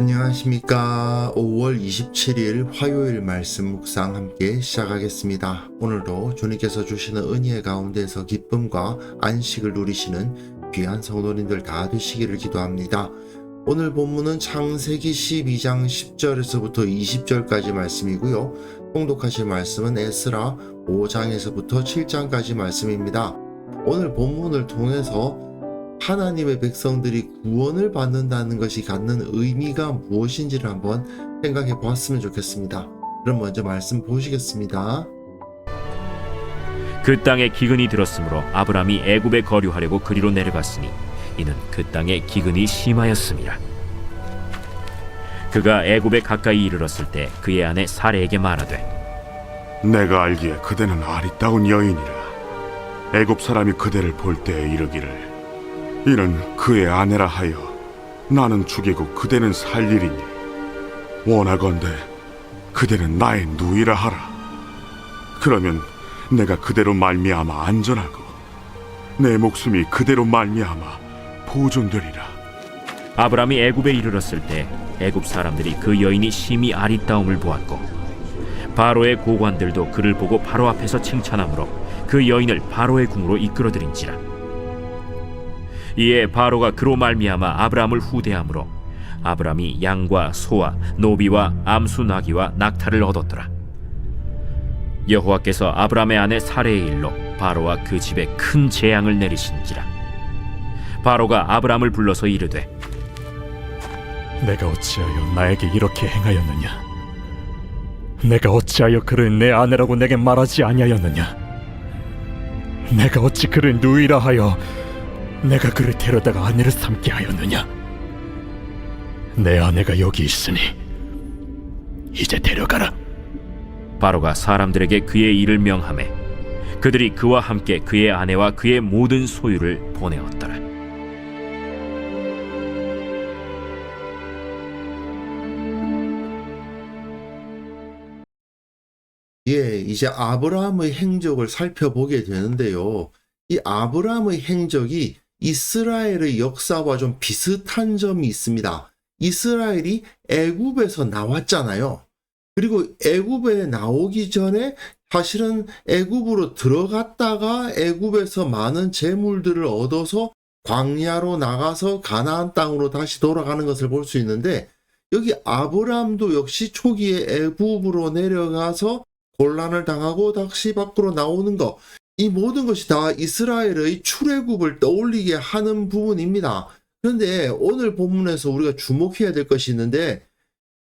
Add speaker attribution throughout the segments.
Speaker 1: 안녕하십니까. 5월 27일 화요일 말씀 묵상 함께 시작하겠습니다. 오늘도 주님께서 주시는 은혜 가운데서 기쁨과 안식을 누리시는 귀한 성도님들 다 되시기를 기도합니다. 오늘 본문은 창세기 12장 10절에서부터 20절까지 말씀이고요. 통독하실 말씀은 에스라 5장에서부터 7장까지 말씀입니다. 오늘 본문을 통해서 하나님의 백성들이 구원을 받는다는 것이 갖는 의미가 무엇인지를 한번 생각해 보았으면 좋겠습니다. 그럼 먼저 말씀 보시겠습니다.
Speaker 2: 그 땅에 기근이 들었으므로 아브람이 애굽에 거류하려고 그리로 내려갔으니 이는 그 땅에 기근이 심하였음이라. 그가 애굽에 가까이 이르렀을 때 그의 아내 사레에게 말하되
Speaker 3: 내가 알기에 그대는 아리따운 여인이라. 애굽 사람이 그대를 볼 때에 이르기를 이는 그의 아내라 하여 나는 죽이고 그대는 살리리니 원하건대 그대는 나의 누이라 하라. 그러면 내가 그대로 말미암아 안전하고 내 목숨이 그대로 말미암아 보존되리라.
Speaker 2: 아브람이 애굽에 이르렀을 때 애굽 사람들이 그 여인이 심히 아리따움을 보았고 바로의 고관들도 그를 보고 바로 앞에서 칭찬하므로 그 여인을 바로의 궁으로 이끌어들인지라. 이에 바로가 그로 말미암아 아브람을 후대함으로 아브람이 양과 소와 노비와 암수 나귀와 낙타를 얻었더라. 여호와께서 아브람의 아내 사레의 일로 바로와 그 집에 큰 재앙을 내리신지라. 바로가 아브람을 불러서 이르되
Speaker 4: 내가 어찌하여 나에게 이렇게 행하였느냐? 내가 어찌하여 그를 내 아내라고 내게 말하지 아니하였느냐? 내가 어찌 그를 누이라 하여 내가 그를 데려다가 아내를 삼게 하였느냐? 내 아내가 여기 있으니 이제 데려가라.
Speaker 2: 바로가 사람들에게 그의 일을 명하매 그들이 그와 함께 그의 아내와 그의 모든 소유를 보내었더라.
Speaker 1: 이제 아브라함의 행적을 살펴보게 되는데요. 이 아브라함의 행적이 이스라엘의 역사와 좀 비슷한 점이 있습니다. 이스라엘이 애굽에서 나왔잖아요. 그리고 애굽에 나오기 전에 사실은 애굽으로 들어갔다가 애굽에서 많은 재물들을 얻어서 광야로 나가서 가나안 땅으로 다시 돌아가는 것을 볼 수 있는데, 여기 아브라함도 역시 초기에 애굽으로 내려가서 곤란을 당하고 다시 밖으로 나오는 것, 이 모든 것이 다 이스라엘의 출애굽을 떠올리게 하는 부분입니다. 그런데 오늘 본문에서 우리가 주목해야 될 것이 있는데,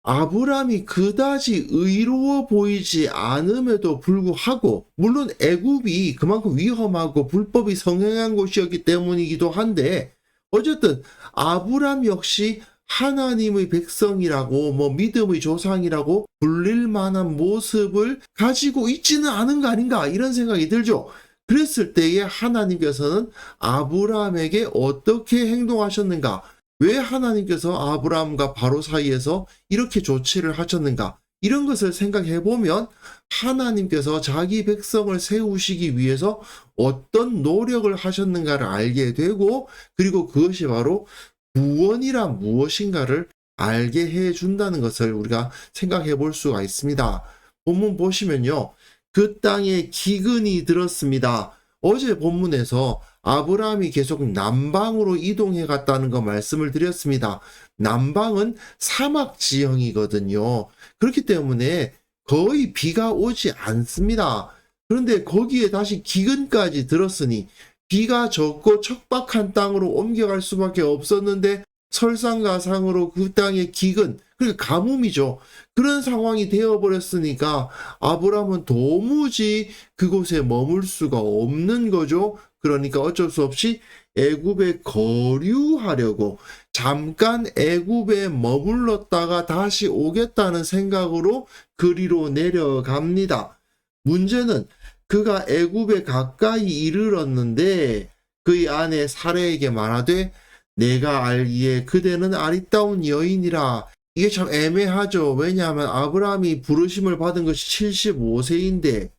Speaker 1: 아브람이 그다지 의로워 보이지 않음에도 불구하고, 물론 애굽이 그만큼 위험하고 불법이 성행한 곳이었기 때문이기도 한데, 어쨌든 아브람 역시 하나님의 백성이라고 믿음의 조상이라고 불릴 만한 모습을 가지고 있지는 않은 거 아닌가, 이런 생각이 들죠. 그랬을 때에 하나님께서는 아브람에게 어떻게 행동하셨는가? 왜 하나님께서 아브람과 바로 사이에서 이렇게 조치를 하셨는가? 이런 것을 생각해 보면 하나님께서 자기 백성을 세우시기 위해서 어떤 노력을 하셨는가를 알게 되고, 그리고 그것이 바로 구원이란 무엇인가를 알게 해준다는 것을 우리가 생각해 볼 수가 있습니다. 본문 보시면요. 그 땅에 기근이 들었습니다. 어제 본문에서 아브라함이 계속 남방으로 이동해 갔다는 거 말씀을 드렸습니다. 남방은 사막 지형이거든요. 그렇기 때문에 거의 비가 오지 않습니다. 그런데 거기에 다시 기근까지 들었으니 비가 적고 척박한 땅으로 옮겨갈 수밖에 없었는데, 설상가상으로 그 땅의 기근, 그러니까 가뭄이죠. 그런 상황이 되어버렸으니까 아브람은 도무지 그곳에 머물 수가 없는 거죠. 그러니까 어쩔 수 없이 애굽에 거류하려고 잠깐 애굽에 머물렀다가 다시 오겠다는 생각으로 그리로 내려갑니다. 문제는 그가 애굽에 가까이 이르렀는데 그의 아내 사레에게 말하되 내가 알기에 그대는 아리따운 여인이라. 이게 참 애매하죠. 왜냐하면 아브라함이 부르심을 받은 것이 75세인데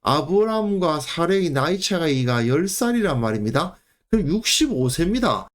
Speaker 1: 아브라함과 사레의 나이 차이가 10살이란 말입니다. 그럼 65세입니다.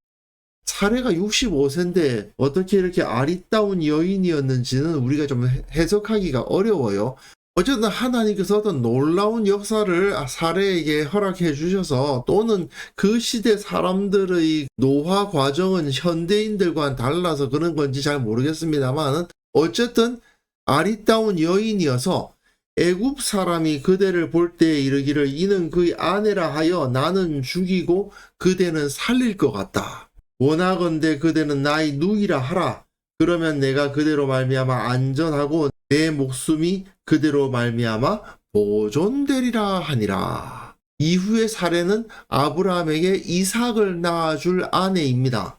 Speaker 1: 사례가 65세인데 어떻게 이렇게 아리따운 여인이었는지는 우리가 좀 해석하기가 어려워요. 어쨌든 하나님께서 어떤 놀라운 역사를 사례에게 허락해 주셔서, 또는 그 시대 사람들의 노화 과정은 현대인들과는 달라서 그런 건지 잘 모르겠습니다만, 어쨌든 아리따운 여인이어서 애굽 사람이 그대를 볼 때에 이르기를 이는 그의 아내라 하여 나는 죽이고 그대는 살릴 것 같다. 원하건대 그대는 나의 누이라 하라. 그러면 내가 그대로 말미암아 안전하고 내 목숨이 그대로 말미암아 보존되리라 하니라. 이후의 사례는 아브라함에게 이삭을 낳아줄 아내입니다.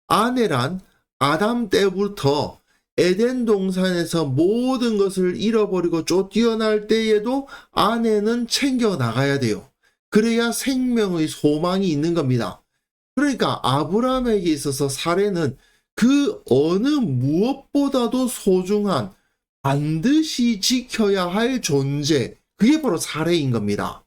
Speaker 1: 아내란 아담 때부터 에덴 동산에서 모든 것을 잃어버리고 쫓겨날 때에도 아내는 챙겨 나가야 돼요. 그래야 생명의 소망이 있는 겁니다. 그러니까 아브라함에게 있어서 사례는 그 어느 무엇보다도 소중한, 반드시 지켜야 할 존재, 그게 바로 사례인 겁니다.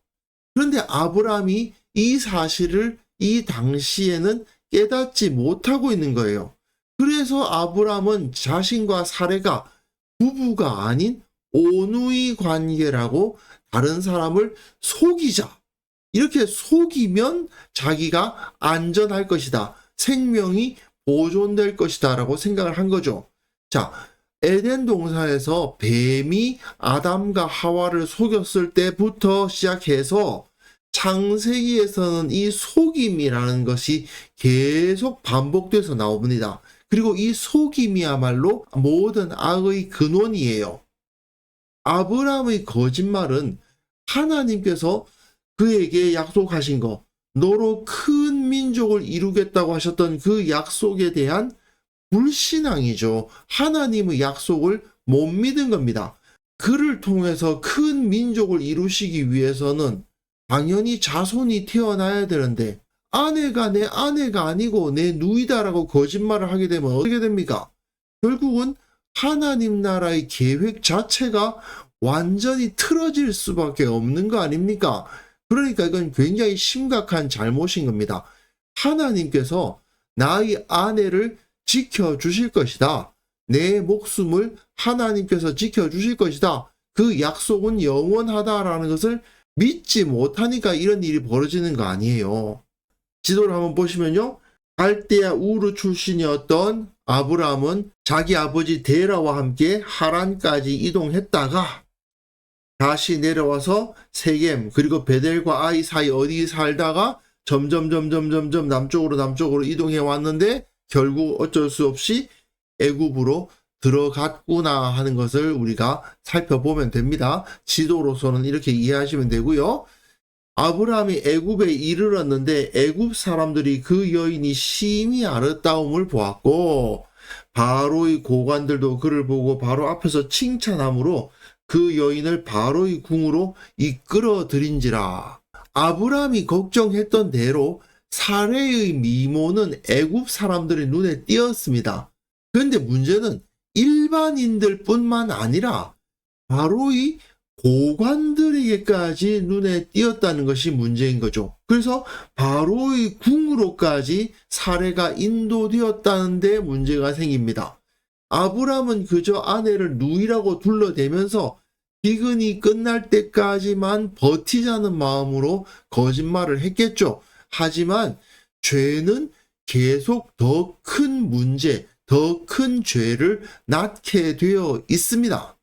Speaker 1: 그런데 아브라함이 이 사실을 이 당시에는 깨닫지 못하고 있는 거예요. 그래서 아브라함은 자신과 사례가 부부가 아닌 온누이 관계라고 다른 사람을 속이자, 이렇게 속이면 자기가 안전할 것이다, 생명이 보존될 것이다 라고 생각을 한 거죠. 자, 에덴 동산에서 뱀이 아담과 하와를 속였을 때부터 시작해서 창세기에서는 이 속임이라는 것이 계속 반복돼서 나옵니다. 그리고 이 속임이야말로 모든 악의 근원이에요. 아브라함의 거짓말은 하나님께서 그에게 약속하신 것, 너로 큰 민족을 이루겠다고 하셨던 그 약속에 대한 불신앙이죠. 하나님의 약속을 못 믿은 겁니다. 그를 통해서 큰 민족을 이루시기 위해서는 당연히 자손이 태어나야 되는데, 아내가 내 아내가 아니고 내 누이다라고 거짓말을 하게 되면 어떻게 됩니까? 결국은 하나님 나라의 계획 자체가 완전히 틀어질 수밖에 없는 거 아닙니까? 그러니까 이건 굉장히 심각한 잘못인 겁니다. 하나님께서 나의 아내를 지켜주실 것이다. 내 목숨을 하나님께서 지켜주실 것이다. 그 약속은 영원하다라는 것을 믿지 못하니까 이런 일이 벌어지는 거 아니에요. 지도를 한번 보시면요. 갈대아 우르 출신이었던 아브라함은 자기 아버지 데라와 함께 하란까지 이동했다가 다시 내려와서 세겜 그리고 베델과 아이 사이 어디 살다가 점점 남쪽으로 이동해 왔는데 결국 어쩔 수 없이 애굽으로 들어갔구나 하는 것을 우리가 살펴보면 됩니다. 지도로서는 이렇게 이해하시면 되고요. 아브라함이 애굽에 이르렀는데 애굽 사람들이 그 여인이 심히 아름다움을 보았고 바로의 고관들도 그를 보고 바로 앞에서 칭찬함으로 그 여인을 바로의 궁으로 이끌어들인지라. 아브라함이 걱정했던 대로 사례의 미모는 애굽 사람들의 눈에 띄었습니다. 그런데 문제는 일반인들 뿐만 아니라 바로의 고관들에게까지 눈에 띄었다는 것이 문제인 거죠. 그래서 바로의 궁으로까지 사례가 인도되었다는 데 문제가 생깁니다. 아브라함은 그저 아내를 누이라고 둘러대면서 기근이 끝날 때까지만 버티자는 마음으로 거짓말을 했겠죠. 하지만 죄는 계속 더 큰 문제, 더 큰 죄를 낳게 되어 있습니다.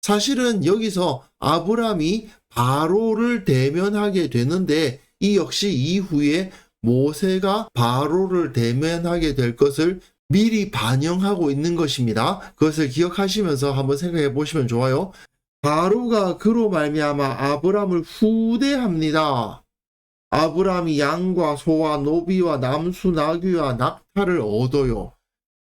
Speaker 1: 사실은 여기서 아브라함이 바로를 대면하게 되는데 이 역시 이후에 모세가 바로를 대면하게 될 것을 미리 반영하고 있는 것입니다. 그것을 기억하시면서 한번 생각해 보시면 좋아요. 바로가 그로 말미암아 아브라함을 후대합니다. 아브라함이 양과 소와 노비와 남수 나귀와 낙타를 얻어요.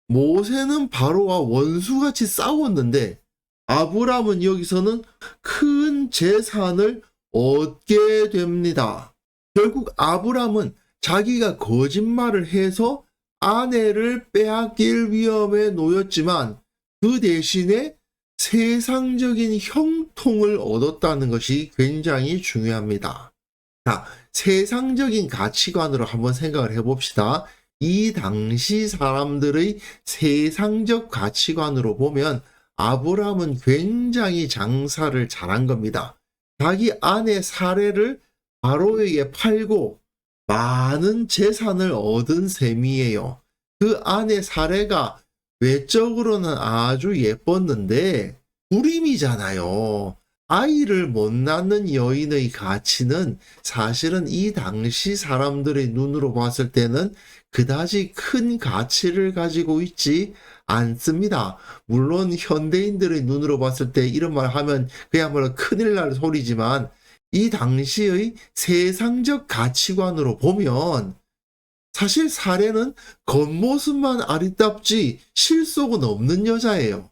Speaker 1: 모세는 바로와 원수같이 싸웠는데 아브라함은 여기서는 큰 재산을 얻게 됩니다. 결국 아브라함은 자기가 거짓말을 해서 아내를 빼앗길 위험에 놓였지만 그 대신에 세상적인 형통을 얻었다는 것이 굉장히 중요합니다. 자, 세상적인 가치관으로 한번 생각을 해봅시다. 이 당시 사람들의 세상적 가치관으로 보면 아브라함은 굉장히 장사를 잘한 겁니다. 자기 아내 사레를 바로에게 팔고 많은 재산을 얻은 셈이에요. 그 아내 사레가 외적으로는 아주 예뻤는데 불임이잖아요. 아이를 못 낳는 여인의 가치는 사실은 이 당시 사람들의 눈으로 봤을 때는 그다지 큰 가치를 가지고 있지 않습니다. 물론 현대인들의 눈으로 봤을 때 이런 말 하면 그야말로 큰일 날 소리지만 이 당시의 세상적 가치관으로 보면 사실 사례는 겉모습만 아리답지 실속은 없는 여자예요.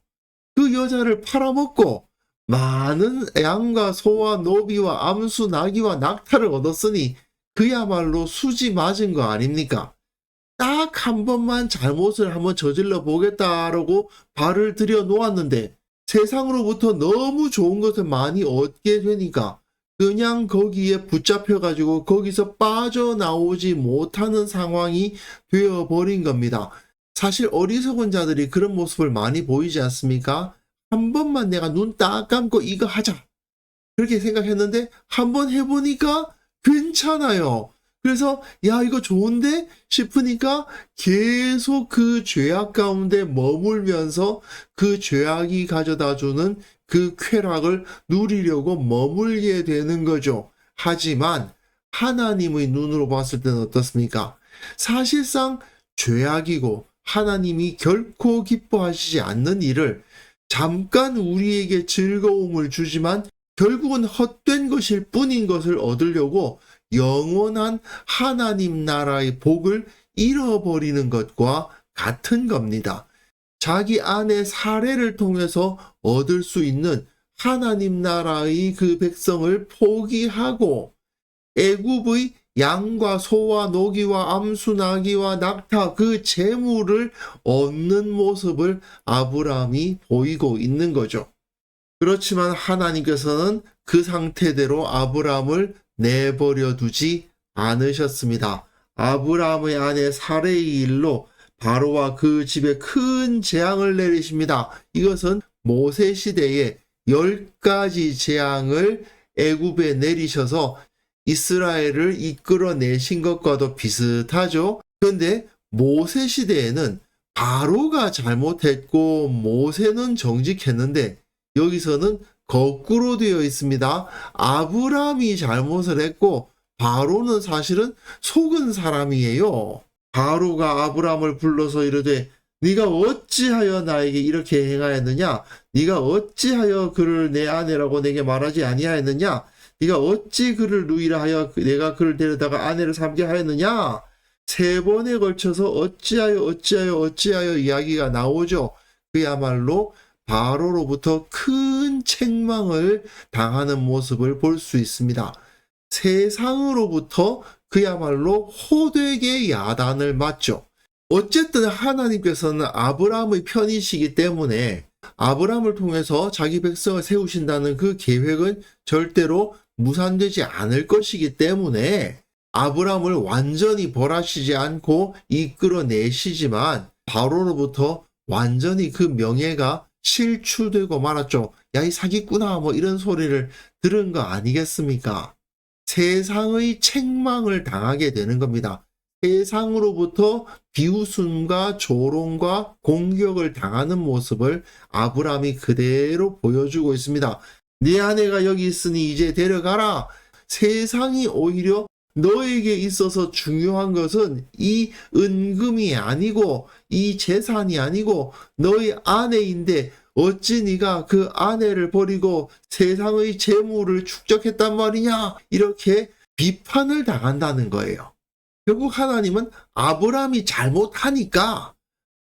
Speaker 1: 그 여자를 팔아먹고 많은 양과 소와 노비와 암수, 나귀와 낙타를 얻었으니 그야말로 수지 맞은 거 아닙니까? 딱 한 번만 잘못을 한번 저질러 보겠다라고 발을 들여 놓았는데 세상으로부터 너무 좋은 것을 많이 얻게 되니까 그냥 거기에 붙잡혀가지고 거기서 빠져나오지 못하는 상황이 되어버린 겁니다. 사실 어리석은 자들이 그런 모습을 많이 보이지 않습니까? 한 번만 내가 눈 딱 감고 이거 하자. 그렇게 생각했는데 한 번 해보니까 괜찮아요. 그래서 야 이거 좋은데 싶으니까 계속 그 죄악 가운데 머물면서 그 죄악이 가져다주는 그 쾌락을 누리려고 머물게 되는 거죠. 하지만 하나님의 눈으로 봤을 때는 어떻습니까? 사실상 죄악이고 하나님이 결코 기뻐하시지 않는 일을 잠깐 우리에게 즐거움을 주지만 결국은 헛된 것일 뿐인 것을 얻으려고 영원한 하나님 나라의 복을 잃어버리는 것과 같은 겁니다. 자기 아내 사례를 통해서 얻을 수 있는 하나님 나라의 그 백성을 포기하고 애굽의 양과 소와 노기와 암수 나귀와 낙타 그 재물을 얻는 모습을 아브라함이 보이고 있는 거죠. 그렇지만 하나님께서는 그 상태대로 아브라함을 내버려 두지 않으셨습니다. 아브라함의 아내 사레의 일로 바로와 그 집에 큰 재앙을 내리십니다. 이것은 모세 시대에 10가지 재앙을 애굽에 내리셔서 이스라엘을 이끌어내신 것과도 비슷하죠. 그런데 모세 시대에는 바로가 잘못했고 모세는 정직했는데 여기서는 거꾸로 되어 있습니다. 아브라함이 잘못을 했고 바로는 사실은 속은 사람이에요. 바로가 아브라함을 불러서 이르되 네가 어찌하여 나에게 이렇게 행하였느냐? 네가 어찌하여 그를 내 아내라고 내게 말하지 아니하였느냐? 네가 어찌 그를 누이라 하여 내가 그를 데려다가 아내를 삼게 하였느냐? 3번에 걸쳐서 어찌하여 이야기가 나오죠. 그야말로 바로로부터 큰 책망을 당하는 모습을 볼 수 있습니다. 세상으로부터 그야말로 호되게 야단을 맞죠. 어쨌든 하나님께서는 아브라함의 편이시기 때문에 아브라함을 통해서 자기 백성을 세우신다는 그 계획은 절대로 무산되지 않을 것이기 때문에 아브라함을 완전히 벌하시지 않고 이끌어내시지만 바로로부터 완전히 그 명예가 실추되고 말았죠. 야, 이 사기꾼아, 뭐 이런 소리를 들은 거 아니겠습니까? 세상의 책망을 당하게 되는 겁니다. 세상으로부터 비웃음과 조롱과 공격을 당하는 모습을 아브라함이 그대로 보여주고 있습니다. 네 아내가 여기 있으니 이제 데려가라. 세상이 오히려 너에게 있어서 중요한 것은 이 은금이 아니고 이 재산이 아니고 너의 아내인데 어찌 네가 그 아내를 버리고 세상의 재물을 축적했단 말이냐? 이렇게 비판을 당한다는 거예요. 결국 하나님은 아브라함이 잘못하니까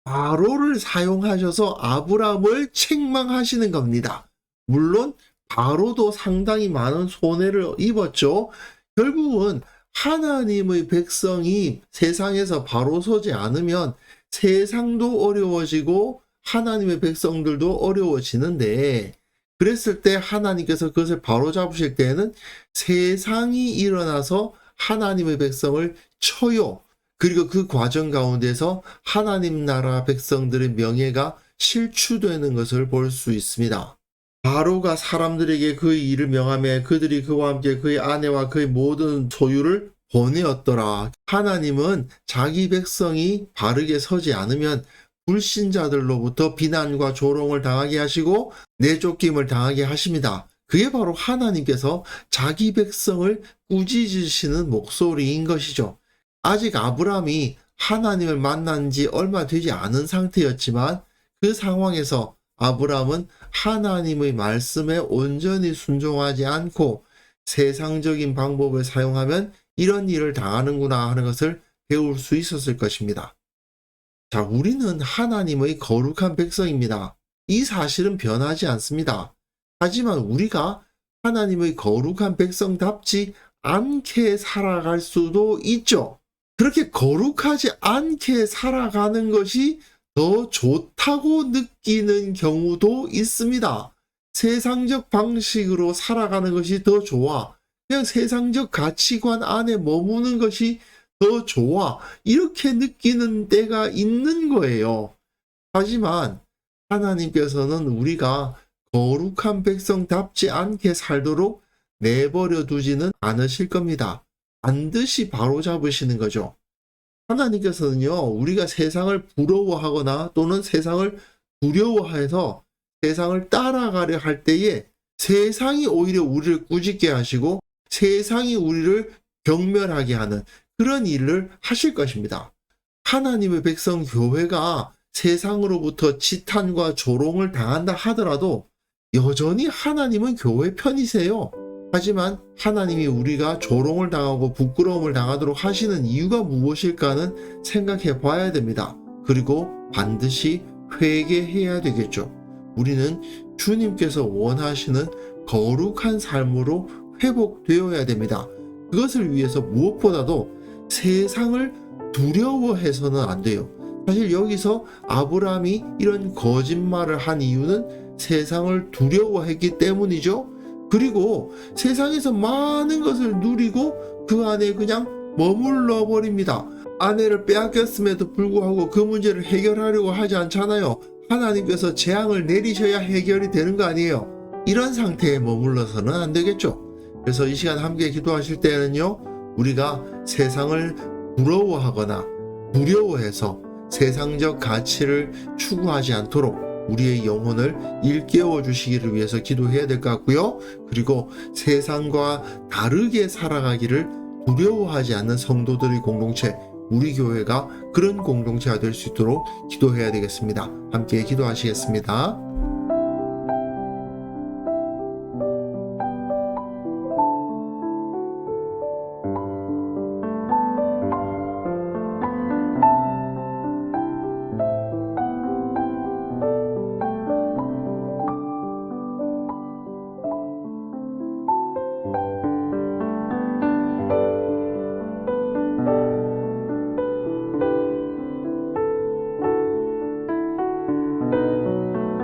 Speaker 1: 바로를 사용하셔서 아브라함을 책망하시는 겁니다. 물론 바로도 상당히 많은 손해를 입었죠. 결국은 하나님의 백성이 세상에서 바로 서지 않으면 세상도 어려워지고 하나님의 백성들도 어려워지는데 그랬을 때 하나님께서 그것을 바로 잡으실 때에는 세상이 일어나서 하나님의 백성을 쳐요. 그리고 그 과정 가운데서 하나님 나라 백성들의 명예가 실추되는 것을 볼 수 있습니다. 바로가 사람들에게 그의 일을 명하며 그들이 그와 함께 그의 아내와 그의 모든 소유를 보내었더라. 하나님은 자기 백성이 바르게 서지 않으면 불신자들로부터 비난과 조롱을 당하게 하시고 내쫓김을 당하게 하십니다. 그게 바로 하나님께서 자기 백성을 꾸짖으시는 목소리인 것이죠. 아직 아브라함이 하나님을 만난 지 얼마 되지 않은 상태였지만 그 상황에서 아브라함은 하나님의 말씀에 온전히 순종하지 않고 세상적인 방법을 사용하면 이런 일을 당하는구나 하는 것을 배울 수 있었을 것입니다. 자, 우리는 하나님의 거룩한 백성입니다. 이 사실은 변하지 않습니다. 하지만 우리가 하나님의 거룩한 백성답지 않게 살아갈 수도 있죠. 그렇게 거룩하지 않게 살아가는 것이 더 좋다고 느끼는 경우도 있습니다. 세상적 방식으로 살아가는 것이 더 좋아. 그냥 세상적 가치관 안에 머무는 것이 더 좋아. 이렇게 느끼는 때가 있는 거예요. 하지만 하나님께서는 우리가 거룩한 백성답지 않게 살도록 내버려 두지는 않으실 겁니다. 반드시 바로잡으시는 거죠. 하나님께서는요, 우리가 세상을 부러워하거나 또는 세상을 두려워해서 세상을 따라가려 할 때에 세상이 오히려 우리를 꾸짖게 하시고 세상이 우리를 경멸하게 하는 그런 일을 하실 것입니다. 하나님의 백성 교회가 세상으로부터 지탄과 조롱을 당한다 하더라도 여전히 하나님은 교회 편이세요. 하지만 하나님이 우리가 조롱을 당하고 부끄러움을 당하도록 하시는 이유가 무엇일까는 생각해 봐야 됩니다. 그리고 반드시 회개해야 되겠죠. 우리는 주님께서 원하시는 거룩한 삶으로 회복되어야 됩니다. 그것을 위해서 무엇보다도 세상을 두려워해서는 안 돼요. 사실 여기서 아브라함이 이런 거짓말을 한 이유는 세상을 두려워했기 때문이죠. 그리고 세상에서 많은 것을 누리고 그 안에 그냥 머물러 버립니다. 아내를 빼앗겼음에도 불구하고 그 문제를 해결하려고 하지 않잖아요. 하나님께서 재앙을 내리셔야 해결이 되는 거 아니에요. 이런 상태에 머물러서는 안 되겠죠. 그래서 이 시간 함께 기도하실 때는요, 우리가 세상을 부러워하거나 두려워해서 세상적 가치를 추구하지 않도록 우리의 영혼을 일깨워 주시기를 위해서 기도해야 될 것 같고요. 그리고 세상과 다르게 살아가기를 두려워하지 않는 성도들의 공동체, 우리 교회가 그런 공동체가 될 수 있도록 기도해야 되겠습니다. 함께 기도하시겠습니다.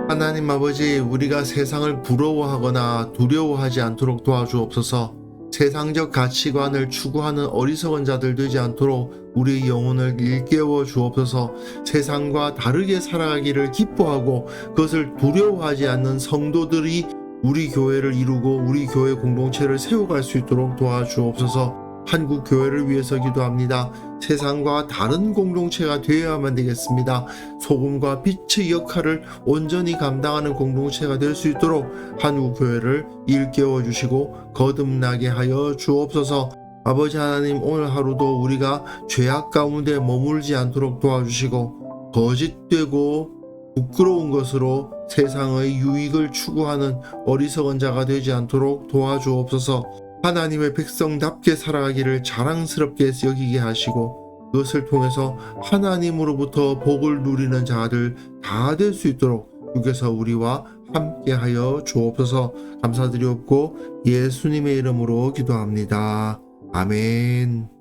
Speaker 1: 하나님 아버지, 우리가 세상을 부러워하거나 두려워하지 않도록 도와주옵소서. 세상적 가치관을 추구하는 어리석은 자들 되지 않도록 우리의 영혼을 일깨워 주옵소서. 세상과 다르게 살아가기를 기뻐하고 그것을 두려워하지 않는 성도들이 우리 교회를 이루고 우리 교회 공동체를 세워갈 수 있도록 도와주옵소서. 한국 교회를 위해서 기도합니다. 세상과 다른 공동체가 되어야만 되겠습니다. 소금과 빛의 역할을 온전히 감당하는 공동체가 될 수 있도록 한국 교회를 일깨워 주시고 거듭나게 하여 주옵소서. 아버지 하나님, 오늘 하루도 우리가 죄악 가운데 머물지 않도록 도와주시고 거짓되고 부끄러운 것으로 세상의 유익을 추구하는 어리석은 자가 되지 않도록 도와주옵소서. 하나님의 백성답게 살아가기를 자랑스럽게 여기게 하시고 그것을 통해서 하나님으로부터 복을 누리는 자들 다 될 수 있도록 주께서 우리와 함께하여 주옵소서. 감사드리옵고 예수님의 이름으로 기도합니다. 아멘.